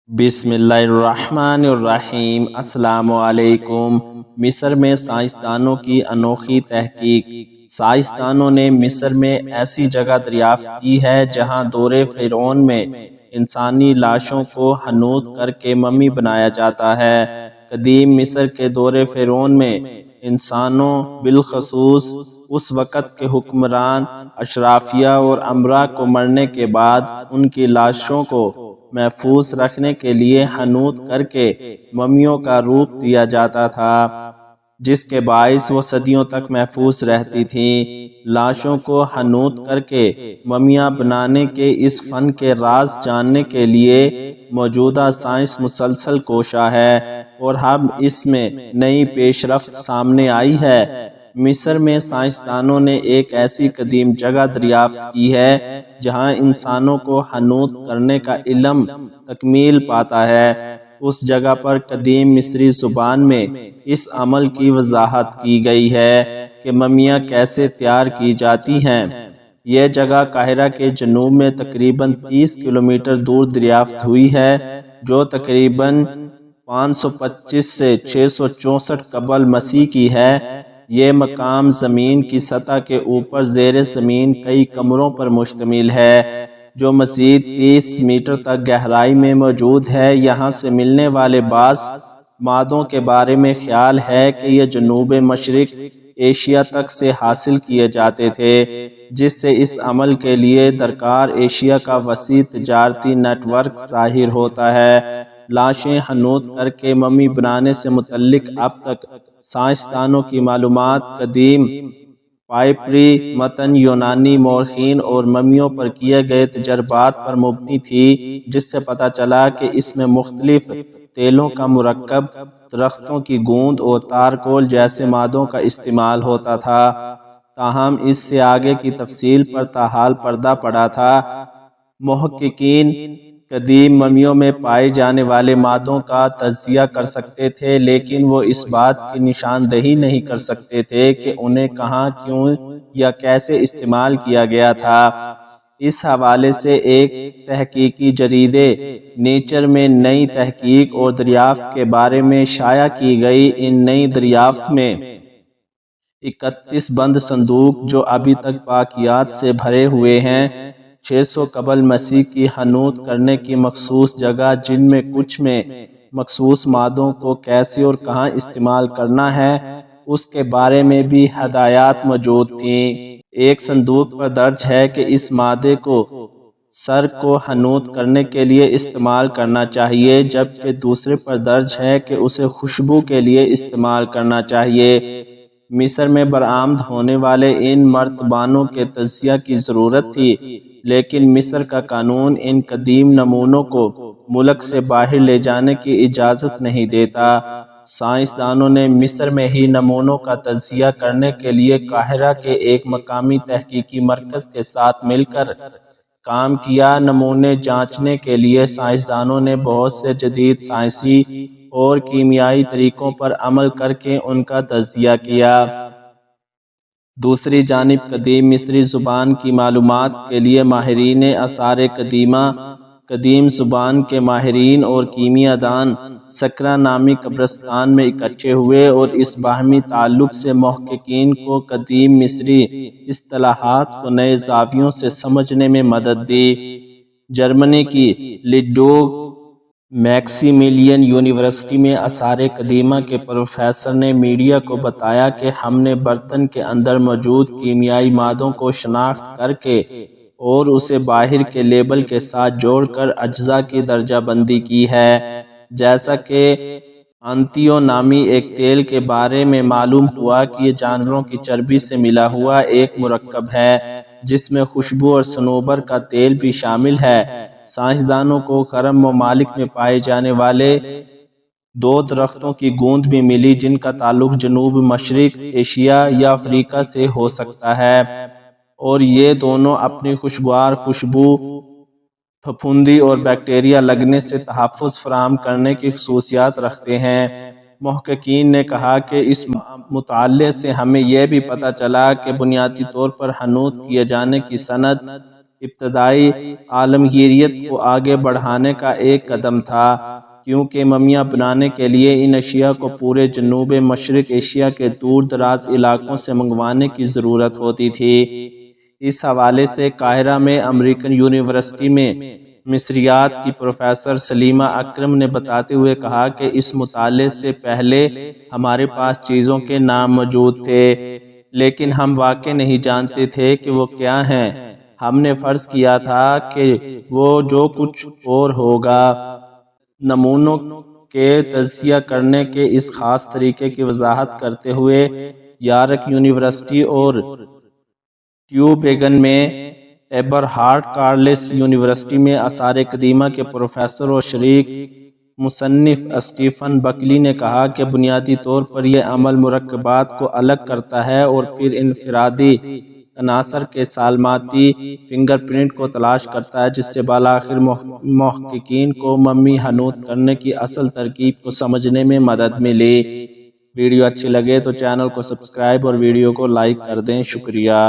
بسم اللہ الرحمن الرحیم۔ السلام علیکم۔ مصر میں سائنسدانوں کی انوکھی تحقیق۔ سائنسدانوں نے مصر میں ایسی جگہ دریافت کی ہے جہاں دور فرعون میں انسانی لاشوں کو حنوط کر کے ممی بنایا جاتا ہے۔ قدیم مصر کے دور فرعون میں انسانوں بالخصوص اس وقت کے حکمران، اشرافیہ اور امراء کو مرنے کے بعد ان کی لاشوں کو محفوظ رکھنے کے لیے حنوط کر کے ممیوں کا روپ دیا جاتا تھا، جس کے باعث وہ صدیوں تک محفوظ رہتی تھیں۔ لاشوں کو حنوط کر کے ممیاں بنانے کے اس فن کے راز جاننے کے لیے موجودہ سائنس مسلسل کوشاں ہے اور اب اس میں نئی پیش رفت سامنے آئی ہے۔ مصر میں سائنسدانوں نے ایک ایسی قدیم جگہ دریافت کی ہے جہاں انسانوں کو حنوط کرنے کا علم تکمیل پاتا ہے۔ اس جگہ پر قدیم مصری زبان میں اس عمل کی وضاحت کی گئی ہے کہ ممیاں کیسے تیار کی جاتی ہیں۔ یہ جگہ قاہرہ کے جنوب میں تقریباً 30 کلومیٹر دور دریافت ہوئی ہے، جو تقریباً 525 سے 664 قبل مسیح کی ہے۔ یہ مقام زمین کی سطح کے اوپر زیر زمین کئی کمروں پر مشتمل ہے، جو مزید 30 میٹر تک گہرائی میں موجود ہے۔ یہاں سے ملنے والے بعض مادوں کے بارے میں خیال ہے کہ یہ جنوب مشرق ایشیا تک سے حاصل کیے جاتے تھے، جس سے اس عمل کے لیے درکار ایشیا کا وسیع تجارتی نیٹ ورک ظاہر ہوتا ہے۔ لاشیں حنوط کر کے ممی بنانے سے متعلق اب تک سائنسدانوں کی معلومات قدیم پائپری متن، یونانی مورخین اور ممیوں پر کیے گئے تجربات پر مبنی تھی، جس سے پتہ چلا کہ اس میں مختلف تیلوں کا مرکب، درختوں کی گوند اور تارکول جیسے مادوں کا استعمال ہوتا تھا۔ تاہم اس سے آگے کی تفصیل پر تاحال پردہ پڑا تھا۔ محققین قدیم ممیوں میں پائے جانے والے مادوں کا تجزیہ کر سکتے تھے، لیکن وہ اس بات کی نشاندہی نہیں کر سکتے تھے کہ انہیں کہاں، کیوں یا کیسے استعمال کیا گیا تھا۔ اس حوالے سے ایک تحقیقی جریدے نیچر میں نئی تحقیق اور دریافت کے بارے میں شائع کی گئی ان نئی دریافت میں 31 بند صندوق جو ابھی تک باقیات سے بھرے ہوئے ہیں، 600 قبل مسیح کی حنوط کرنے کی مخصوص جگہ، جن میں کچھ میں مخصوص مادوں کو کیسے اور کہاں استعمال کرنا ہے اس کے بارے میں بھی ہدایات موجود تھیں۔ ایک صندوق پر درج ہے کہ اس مادے کو سر کو حنوط کرنے کے لیے استعمال کرنا چاہیے، جبکہ دوسرے پر درج ہے کہ اسے خوشبو کے لیے استعمال کرنا چاہیے۔ مصر میں برآمد ہونے والے ان مرتبانوں کے تجزیہ کی ضرورت تھی، لیکن مصر کا قانون ان قدیم نمونوں کو ملک سے باہر لے جانے کی اجازت نہیں دیتا۔ سائنسدانوں نے مصر میں ہی نمونوں کا تجزیہ کرنے کے لیے قاہرہ کے ایک مقامی تحقیقی مرکز کے ساتھ مل کر کام کیا۔ نمونے جانچنے کے لیے سائنسدانوں نے بہت سے جدید سائنسی اور کیمیائی طریقوں پر عمل کر کے ان کا تجزیہ کیا۔ دوسری جانب قدیم مصری زبان کی معلومات کے لیے ماہرین آثار قدیمہ، قدیم زبان کے ماہرین اور کیمیاء دان سقرا نامی قبرستان میں اکٹھے ہوئے اور اس باہمی تعلق سے محققین کو قدیم مصری اصطلاحات کو نئے زاویوں سے سمجھنے میں مدد دی۔ جرمنی کی لیڈوگ میکسیمیلین یونیورسٹی میں آثار قدیمہ کے پروفیسر نے میڈیا کو بتایا کہ ہم نے برتن کے اندر موجود کیمیائی مادوں کو شناخت کر کے اور اسے باہر کے لیبل کے ساتھ جوڑ کر اجزاء کی درجہ بندی کی ہے۔ جیسا کہ انتیو نامی ایک تیل کے بارے میں معلوم ہوا کہ یہ جانوروں کی چربی سے ملا ہوا ایک مرکب ہے، جس میں خوشبو اور صنوبر کا تیل بھی شامل ہے۔ سائنسدانوں کو غرب ممالک میں پائے جانے والے 2 درختوں کی گوند بھی ملی، جن کا تعلق جنوب مشرق ایشیا یا افریقہ سے ہو سکتا ہے، اور یہ دونوں اپنی خوشگوار خوشبو، پھپھوندی اور بیکٹیریا لگنے سے تحفظ فراہم کرنے کی خصوصیات رکھتے ہیں۔ محققین نے کہا کہ اس مطالعے سے ہمیں یہ بھی پتہ چلا کہ بنیادی طور پر حنوط کیے جانے کی صنعت ابتدائی عالمگیریت کو آگے بڑھانے کا ایک قدم تھا، کیونکہ ممیاں بنانے کے لیے ان اشیاء کو پورے جنوب مشرق ایشیا کے دور دراز علاقوں سے منگوانے کی ضرورت ہوتی تھی۔ اس حوالے سے قاہرہ میں امریکن یونیورسٹی میں مصریات کی پروفیسر سلیمہ اکرم نے بتاتے ہوئے کہا کہ اس مطالعے سے پہلے ہمارے پاس چیزوں کے نام موجود تھے، لیکن ہم واقع نہیں جانتے تھے کہ وہ کیا ہیں۔ ہم نے فرض کیا تھا کہ وہ جو کچھ اور ہوگا۔ نمونوں کے تجزیہ کرنے کے اس خاص طریقے کی وضاحت کرتے ہوئے یارک یونیورسٹی اور ٹیوبینگن میں ایبرہارڈ کارلس یونیورسٹی میں آثار قدیمہ کے پروفیسر اور شریک مصنف اسٹیفن بکلی نے کہا کہ بنیادی طور پر یہ عمل مرکبات کو الگ کرتا ہے اور پھر انفرادی عناصر کے سالماتی فنگر پرنٹ کو تلاش کرتا ہے، جس سے بالآخر محققین کو ممی حنوط کرنے کی اصل ترکیب کو سمجھنے میں مدد ملی۔ ویڈیو اچھی لگے تو چینل کو سبسکرائب اور ویڈیو کو لائک کر دیں۔ شکریہ۔